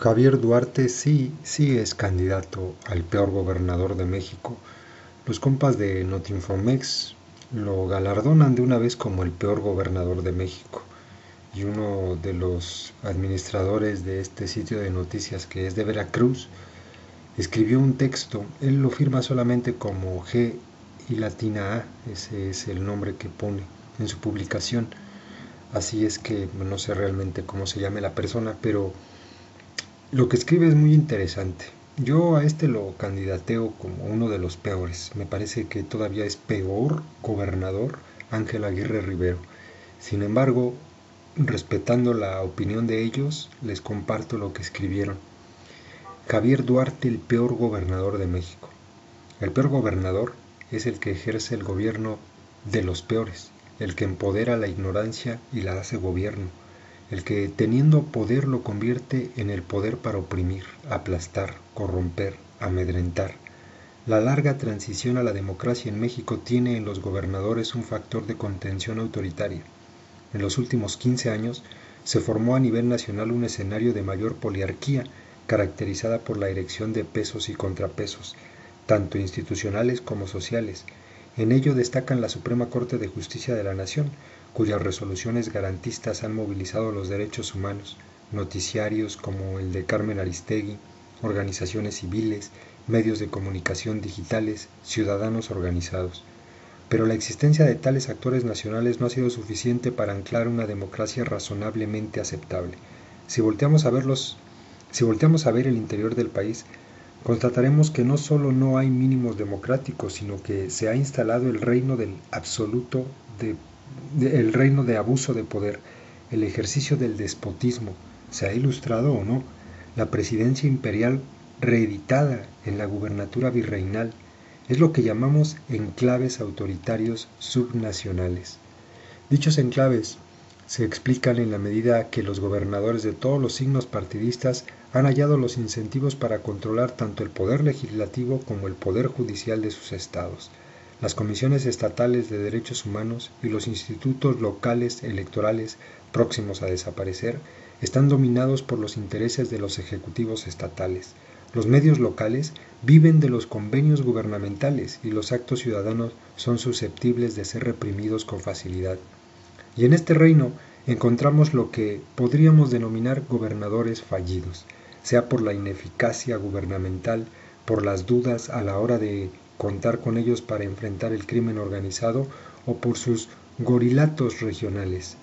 Javier Duarte sí es candidato al peor gobernador de México. Los compas de Notinformex lo galardonan de una vez como el peor gobernador de México. Y uno de los administradores de este sitio de noticias, que es de Veracruz, escribió un texto. Él lo firma solamente como G y latina A, ese es el nombre que pone en su publicación. Así es que no sé realmente cómo se llame la persona, pero lo que escribe es muy interesante. Yo a este lo candidateo como uno de los peores. Me parece que todavía es peor gobernador Ángel Aguirre Rivero. Sin embargo, respetando la opinión de ellos, les comparto lo que escribieron. Javier Duarte, el peor gobernador de México. El peor gobernador es el que ejerce el gobierno de los peores, el que empodera la ignorancia y la hace gobierno, el que teniendo poder lo convierte en el poder para oprimir, aplastar, corromper, amedrentar. La larga transición a la democracia en México tiene en los gobernadores un factor de contención autoritaria. En los últimos 15 años se formó a nivel nacional un escenario de mayor poliarquía, caracterizada por la erección de pesos y contrapesos, tanto institucionales como sociales. En ello destacan la Suprema Corte de Justicia de la Nación, cuyas resoluciones garantistas han movilizado los derechos humanos, noticiarios como el de Carmen Aristegui, organizaciones civiles, medios de comunicación digitales, ciudadanos organizados. Pero la existencia de tales actores nacionales no ha sido suficiente para anclar una democracia razonablemente aceptable. Si volteamos a verlos, si volteamos a ver el interior del país, constataremos que no solo no hay mínimos democráticos, sino que se ha instalado el reino del absoluto el reino de abuso de poder, el ejercicio del despotismo, se ha ilustrado o no, la presidencia imperial reeditada en la gubernatura virreinal, es lo que llamamos enclaves autoritarios subnacionales. Dichos enclaves se explican en la medida que los gobernadores de todos los signos partidistas han hallado los incentivos para controlar tanto el poder legislativo como el poder judicial de sus estados. Las comisiones estatales de derechos humanos y los institutos locales electorales próximos a desaparecer están dominados por los intereses de los ejecutivos estatales. Los medios locales viven de los convenios gubernamentales y los actos ciudadanos son susceptibles de ser reprimidos con facilidad. Y en este reino encontramos lo que podríamos denominar gobernadores fallidos, sea por la ineficacia gubernamental, por las dudas a la hora de contar con ellos para enfrentar el crimen organizado o por sus gorilatos regionales.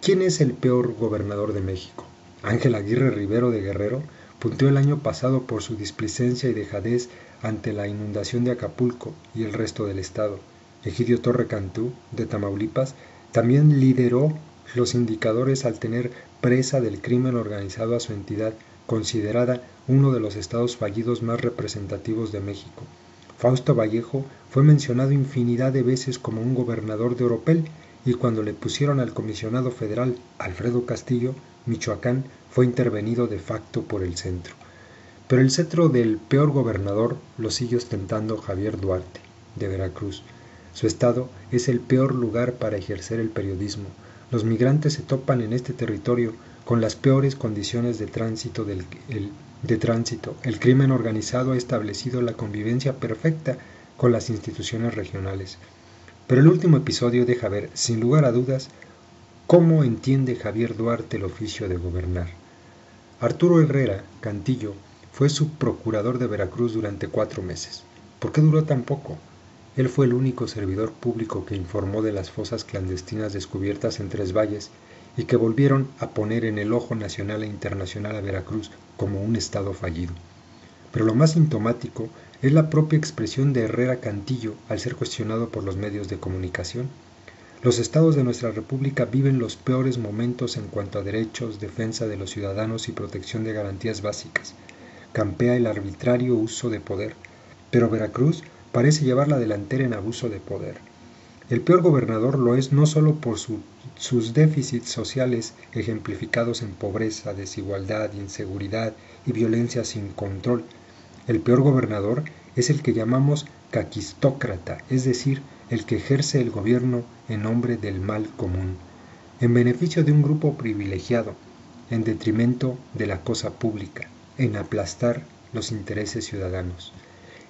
¿Quién es el peor gobernador de México? Ángel Aguirre Rivero de Guerrero punteó el año pasado por su displicencia y dejadez ante la inundación de Acapulco y el resto del estado. Egidio Torre Cantú, de Tamaulipas, también lideró los indicadores al tener presa del crimen organizado a su entidad, considerada uno de los estados fallidos más representativos de México. Fausto Vallejo fue mencionado infinidad de veces como un gobernador de Oropel, y cuando le pusieron al comisionado federal Alfredo Castillo, Michoacán fue intervenido de facto por el centro. Pero el cetro del peor gobernador lo sigue ostentando Javier Duarte, de Veracruz. Su estado es el peor lugar para ejercer el periodismo. Los migrantes se topan en este territorio con las peores condiciones de tránsito. El crimen organizado ha establecido la convivencia perfecta con las instituciones regionales. Pero el último episodio deja ver, sin lugar a dudas, cómo entiende Javier Duarte el oficio de gobernar. Arturo Herrera Cantillo fue subprocurador de Veracruz durante 4 meses. ¿Por qué duró tan poco? Él fue el único servidor público que informó de las fosas clandestinas descubiertas en Tres Valles y que volvieron a poner en el ojo nacional e internacional a Veracruz como un estado fallido. Pero lo más sintomático es la propia expresión de Herrera Cantillo al ser cuestionado por los medios de comunicación. Los estados de nuestra república viven los peores momentos en cuanto a derechos, defensa de los ciudadanos y protección de garantías básicas. Campea el arbitrario uso de poder, pero Veracruz parece llevar la delantera en abuso de poder. El peor gobernador lo es no solo por sus déficits sociales ejemplificados en pobreza, desigualdad, inseguridad y violencia sin control. El peor gobernador es el que llamamos caquistócrata, es decir, el que ejerce el gobierno en nombre del mal común, en beneficio de un grupo privilegiado, en detrimento de la cosa pública, en aplastar los intereses ciudadanos.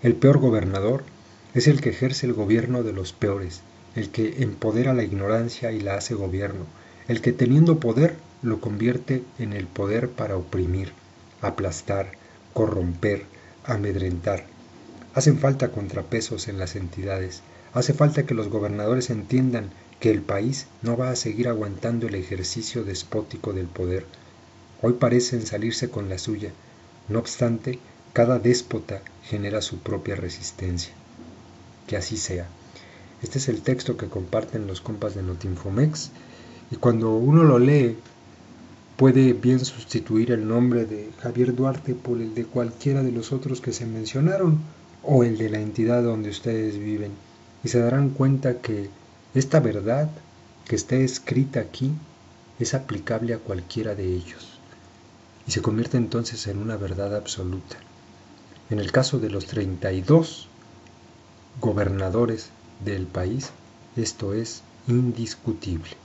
El peor gobernador es el que ejerce el gobierno de los peores, el que empodera la ignorancia y la hace gobierno, el que teniendo poder lo convierte en el poder para oprimir, aplastar, corromper, amedrentar. Hacen falta contrapesos en las entidades, hace falta que los gobernadores entiendan que el país no va a seguir aguantando el ejercicio despótico del poder. Hoy parecen salirse con la suya, no obstante, cada déspota genera su propia resistencia. Que así sea. Este es el texto que comparten los compas de Notinfomex y cuando uno lo lee puede bien sustituir el nombre de Javier Duarte por el de cualquiera de los otros que se mencionaron o el de la entidad donde ustedes viven y se darán cuenta que esta verdad que está escrita aquí es aplicable a cualquiera de ellos y se convierte entonces en una verdad absoluta. En el caso de los 32 gobernadores del país, esto es indiscutible.